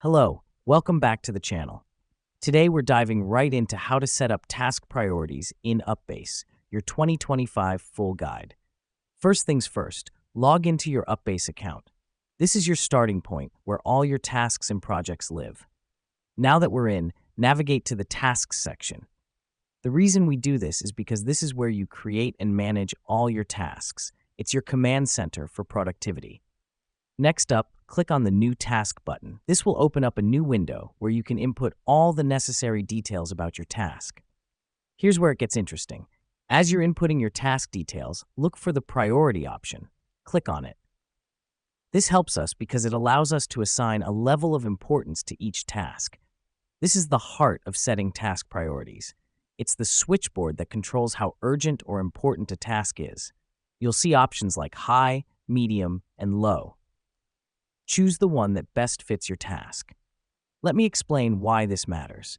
Hello, welcome back to the channel. Today we're diving right into how to set up task priorities in UPBASE, your 2025 full guide. First things first, log into your UPBASE account. This is your starting point where all your tasks and projects live. Now that we're in, navigate to the Tasks section. The reason we do this is because this is where you create and manage all your tasks. It's your command center for productivity. Next up, click on the New Task button. This will open up a new window where you can input all the necessary details about your task. Here's where it gets interesting. As you're inputting your task details, look for the Priority option. Click on it. This helps us because it allows us to assign a level of importance to each task. This is the heart of setting task priorities. It's the switchboard that controls how urgent or important a task is. You'll see options like high, medium, and low. Choose the one that best fits your task. Let me explain why this matters.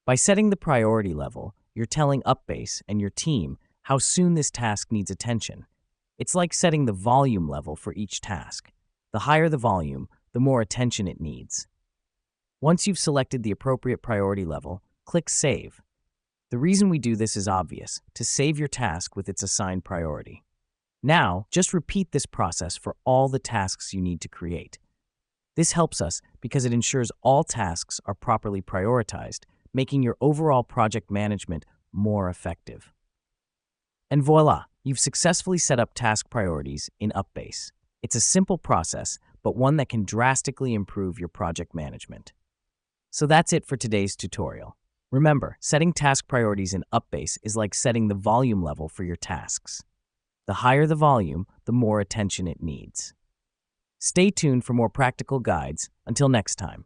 By setting the priority level, you're telling UPBASE and your team how soon this task needs attention. It's like setting the volume level for each task. The higher the volume, the more attention it needs. Once you've selected the appropriate priority level, click Save. The reason we do this is obvious: to save your task with its assigned priority. Now, just repeat this process for all the tasks you need to create. This helps us because it ensures all tasks are properly prioritized, making your overall project management more effective. And voila, you've successfully set up task priorities in UPBASE. It's a simple process, but one that can drastically improve your project management. So that's it for today's tutorial. Remember, setting task priorities in UPBASE is like setting the volume level for your tasks. The higher the volume, the more attention it needs. Stay tuned for more practical guides. Until next time.